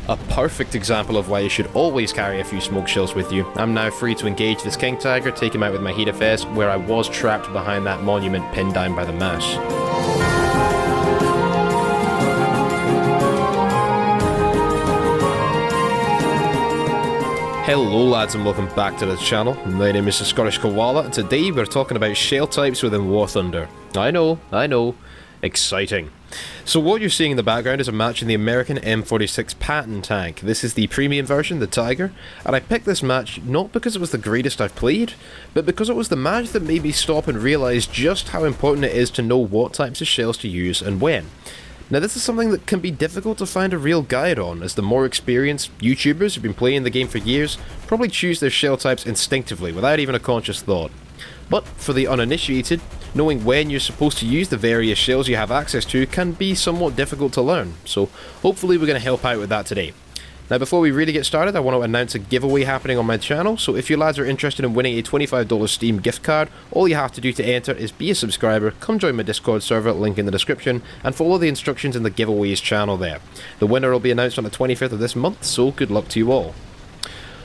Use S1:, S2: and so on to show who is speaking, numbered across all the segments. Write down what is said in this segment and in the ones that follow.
S1: A perfect example of why you should always carry a few smoke shells with you. I'm now free to engage this King Tiger, take him out with my heat FS, where I was trapped behind that monument pinned down by the mouse. Hello lads and welcome back to the channel. My name is the Scottish Koala and today we're talking about shell types within War Thunder. I know, exciting. So what you're seeing in the background is a match in the American M46 Patton tank. This is the premium version, the Tiger, and I picked this match not because it was the greatest I've played, but because it was the match that made me stop and realise just how important it is to know what types of shells to use and when. Now this is something that can be difficult to find a real guide on, as the more experienced YouTubers who've been playing the game for years probably choose their shell types instinctively without even a conscious thought. But for the uninitiated, knowing when you're supposed to use the various shells you have access to can be somewhat difficult to learn, so hopefully we're going to help out with that today. Now before we really get started, I want to announce a giveaway happening on my channel, so if you lads are interested in winning a $25 Steam gift card, all you have to do to enter is be a subscriber, come join my Discord server, link in the description, and follow the instructions in the giveaways channel there. The winner will be announced on the 25th of this month, so good luck to you all.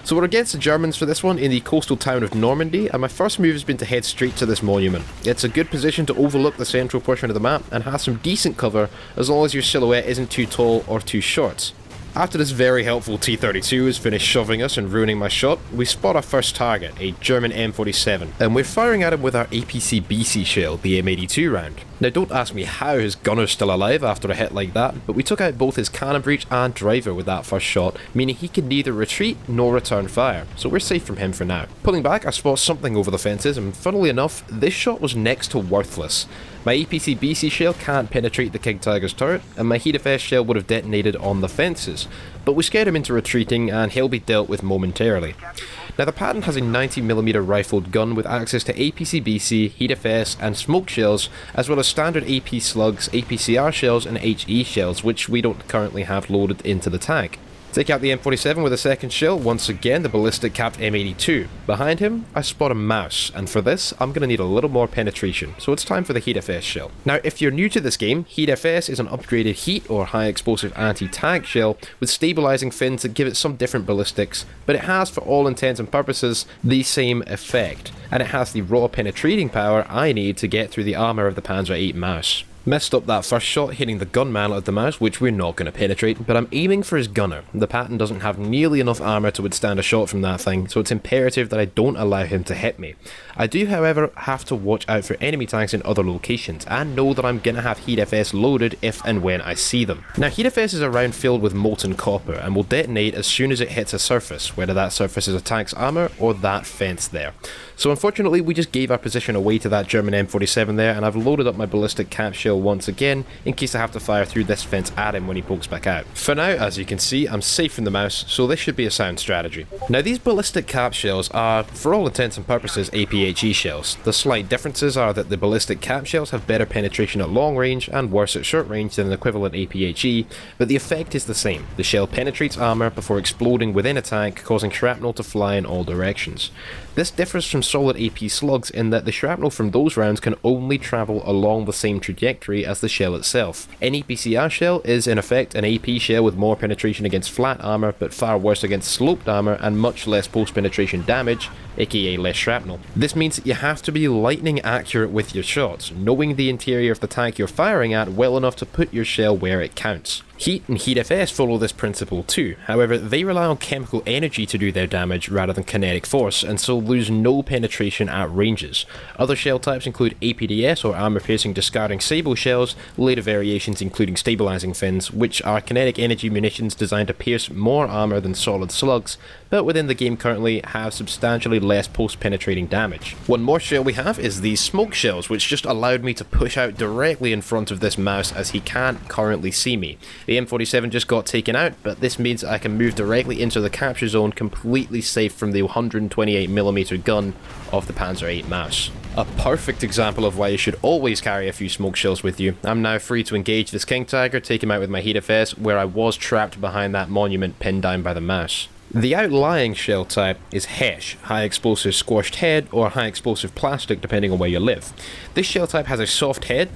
S1: So we're against the Germans for this one in the coastal town of Normandy, and my first move has been to head straight to this monument. It's a good position to overlook the central portion of the map and has some decent cover as long as your silhouette isn't too tall or too short. After this very helpful T-32 has finished shoving us and ruining my shot, we spot our first target, a German M47, and we're firing at him with our APC-BC shell, the M82 round. Now don't ask me how his gunner's still alive after a hit like that, but we took out both his cannon breech and driver with that first shot, meaning he could neither retreat nor return fire, so we're safe from him for now. Pulling back, I spot something over the fences, and funnily enough, this shot was next to worthless. My APC-BC shell can't penetrate the King Tiger's turret, and my heat FS shell would have detonated on the fences, but we scared him into retreating and he'll be dealt with momentarily. Now the Patton has a 90mm rifled gun with access to APC-BC, heat FS and smoke shells, as well as standard AP slugs, APCR shells and HE shells, which we don't currently have loaded into the tank. Take out the M47 with a second shell, once again the ballistic capped M82. Behind him, I spot a mouse, and for this, I'm going to need a little more penetration, so it's time for the Heat FS shell. Now, if you're new to this game, Heat FS is an upgraded heat or high explosive anti-tank shell with stabilizing fins that give it some different ballistics, but it has, for all intents and purposes, the same effect, and it has the raw penetrating power I need to get through the armor of the Panzer VIII mouse. Messed up that first shot hitting the gun mantle of the mouse, which we're not going to penetrate, but I'm aiming for his gunner. The Patton doesn't have nearly enough armour to withstand a shot from that thing, so it's imperative that I don't allow him to hit me. I do however have to watch out for enemy tanks in other locations, and know that I'm going to have Heat FS loaded if and when I see them. Now Heat FS is a round filled with molten copper, and will detonate as soon as it hits a surface, whether that surface is a tank's armour or that fence there. So unfortunately we just gave our position away to that German M47 there, and I've loaded up my ballistic cap shell once again in case I have to fire through this fence at him when he pokes back out. For now, as you can see, I'm safe from the mouse, so this should be a sound strategy. Now these ballistic cap shells are, for all intents and purposes, APHE shells. The slight differences are that the ballistic cap shells have better penetration at long range and worse at short range than an equivalent APHE, but the effect is the same. The shell penetrates armour before exploding within a tank, causing shrapnel to fly in all directions. This differs from solid AP slugs in that the shrapnel from those rounds can only travel along the same trajectory as the shell itself. An APCR shell is in effect an AP shell with more penetration against flat armour but far worse against sloped armour and much less post-penetration damage, aka less shrapnel. This means that you have to be lightning accurate with your shots, knowing the interior of the tank you're firing at well enough to put your shell where it counts. Heat and Heat FS follow this principle too, however they rely on chemical energy to do their damage rather than kinetic force, and so lose no penetration at ranges. Other shell types include APDS or armor piercing discarding sable shells, later variations including stabilizing fins, which are kinetic energy munitions designed to pierce more armor than solid slugs, but within the game currently have substantially less post-penetrating damage. One more shell we have is these smoke shells, which just allowed me to push out directly in front of this mouse as he can't currently see me. The M47 just got taken out, but this means I can move directly into the capture zone completely safe from the 128mm gun of the Panzer VIII mouse. A perfect example of why you should always carry a few smoke shells with you. I'm now free to engage this King Tiger, take him out with my heat FS, where I was trapped behind that monument pinned down by the mouse. The outlying shell type is HESH, high explosive squashed head, or high explosive plastic depending on where you live. This shell type has a soft head,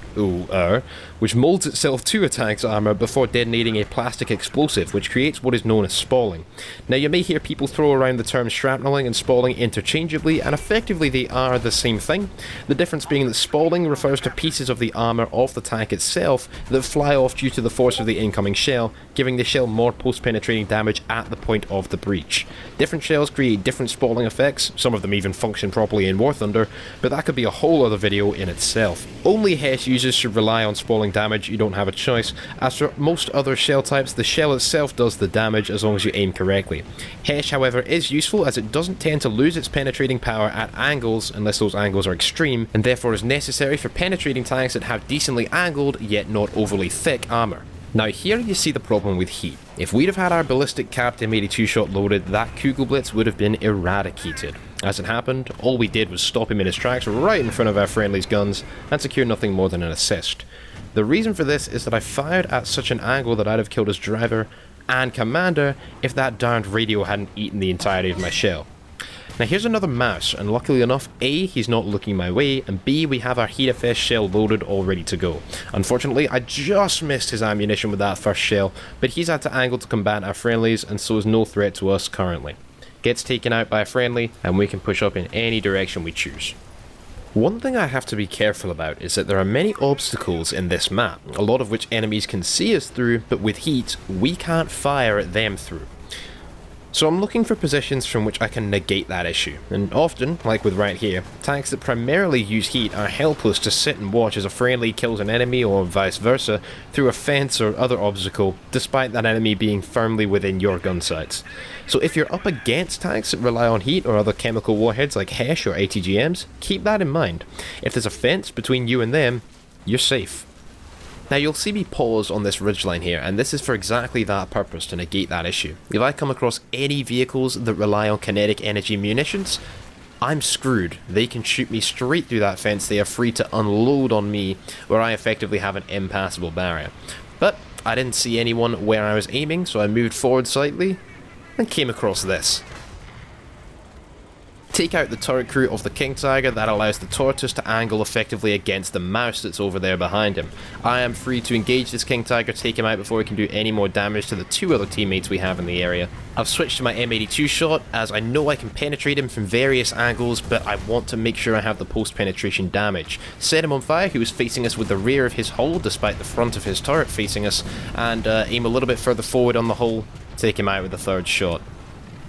S1: which molds itself to a tank's armour before detonating a plastic explosive, which creates what is known as spalling. Now you may hear people throw around the terms shrapneling and spalling interchangeably, and effectively they are the same thing. The difference being that spalling refers to pieces of the armour of the tank itself that fly off due to the force of the incoming shell, giving the shell more post-penetrating damage at the point of the breach. Different shells create different spalling effects, some of them even function properly in War Thunder, but that could be a whole other video in itself. Only HESH users should rely on spalling damage, you don't have a choice. As for most other shell types, the shell itself does the damage as long as you aim correctly. HESH, however, is useful as it doesn't tend to lose its penetrating power at angles unless those angles are extreme, and therefore is necessary for penetrating tanks that have decently angled yet not overly thick armour. Now here you see the problem with heat. If we'd have had our ballistic capped M82 shot loaded, that Kugelblitz would have been eradicated. As it happened, all we did was stop him in his tracks right in front of our friendly's guns and secure nothing more than an assist. The reason for this is that I fired at such an angle that I'd have killed his driver and commander if that darned radio hadn't eaten the entirety of my shell. Now here's another mouse, and luckily enough, A, he's not looking my way, and B, we have our Heatfest shell loaded all ready to go. Unfortunately, I just missed his ammunition with that first shell, but he's had to angle to combat our friendlies, and so is no threat to us currently. Gets taken out by a friendly, and we can push up in any direction we choose. One thing I have to be careful about is that there are many obstacles in this map, a lot of which enemies can see us through, but with heat, we can't fire at them through. So I'm looking for positions from which I can negate that issue, and often, like with right here, tanks that primarily use heat are helpless to sit and watch as a friendly kills an enemy or vice versa through a fence or other obstacle, despite that enemy being firmly within your gun sights. So if you're up against tanks that rely on heat or other chemical warheads like HESH or ATGMs, keep that in mind. If there's a fence between you and them, you're safe. Now you'll see me pause on this ridgeline here, and this is for exactly that purpose, to negate that issue. If I come across any vehicles that rely on kinetic energy munitions, I'm screwed. They can shoot me straight through that fence, they are free to unload on me, where I effectively have an impassable barrier. But I didn't see anyone where I was aiming, so I moved forward slightly, and came across this. Take out the turret crew of the King Tiger, that allows the Tortoise to angle effectively against the mouse that's over there behind him. I am free to engage this King Tiger, take him out before he can do any more damage to the two other teammates we have in the area. I've switched to my M82 shot, as I know I can penetrate him from various angles, but I want to make sure I have the post-penetration damage. Set him on fire, he was facing us with the rear of his hull, despite the front of his turret facing us, and aim a little bit further forward on the hull, take him out with the third shot.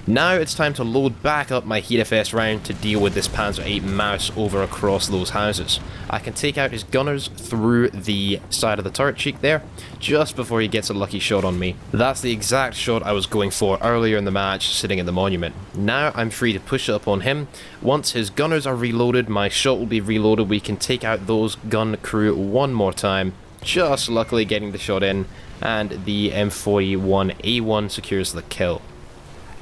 S1: Now it's time to load back up my Heatfest round to deal with this Panzer VIII mouse over across those houses. I can take out his gunners through the side of the turret cheek there, just before he gets a lucky shot on me. That's the exact shot I was going for earlier in the match, sitting in the monument. Now I'm free to push up on him. Once his gunners are reloaded, my shot will be reloaded, we can take out those gun crew one more time, just luckily getting the shot in, and the M41A1 secures the kill.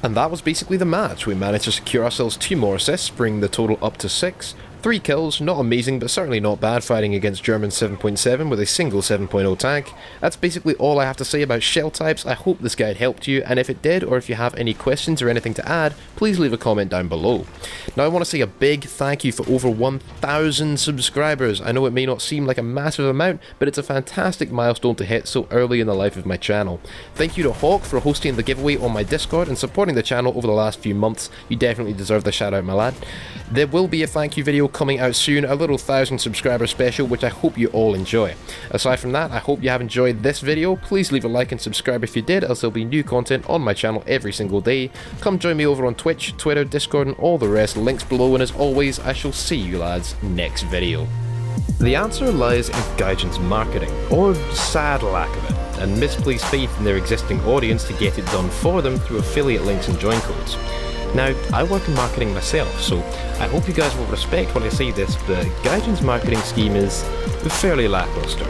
S1: And that was basically the match. We managed to secure ourselves 2 more assists, bringing the total up to 6. 3 kills, not amazing, but certainly not bad, fighting against German 7.7 with a single 7.0 tank. That's basically all I have to say about shell types. I hope this guide helped you, and if it did, or if you have any questions or anything to add, please leave a comment down below. Now I want to say a big thank you for over 1,000 subscribers. I know it may not seem like a massive amount, but it's a fantastic milestone to hit so early in the life of my channel. Thank you to Hawk for hosting the giveaway on my Discord and supporting the channel over the last few months. You definitely deserve the shout out, my lad. There will be a thank you video coming out soon, a little 1,000 subscriber special, which I hope you all enjoy. Aside from that, I hope you have enjoyed this video. Please leave a like and subscribe if you did, as there'll be new content on my channel every single day. Come join me over on Twitch, Twitter, Discord and all the rest, links below, and as always, I shall see you lads next video. The answer lies in Gaijin's marketing, or sad lack of it, and misplaced faith in their existing audience to get it done for them through affiliate links and join codes. Now, I work in marketing myself, so I hope you guys will respect when I say this, but Gaijin's marketing scheme is fairly lackluster.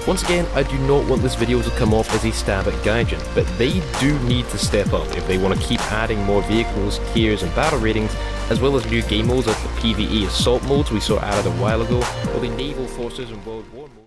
S1: Once again, I do not want this video to come off as a stab at Gaijin, but they do need to step up if they want to keep adding more vehicles, tiers and battle ratings, as well as new game modes like the PvE assault modes we saw added a while ago, or the naval forces and World War mode.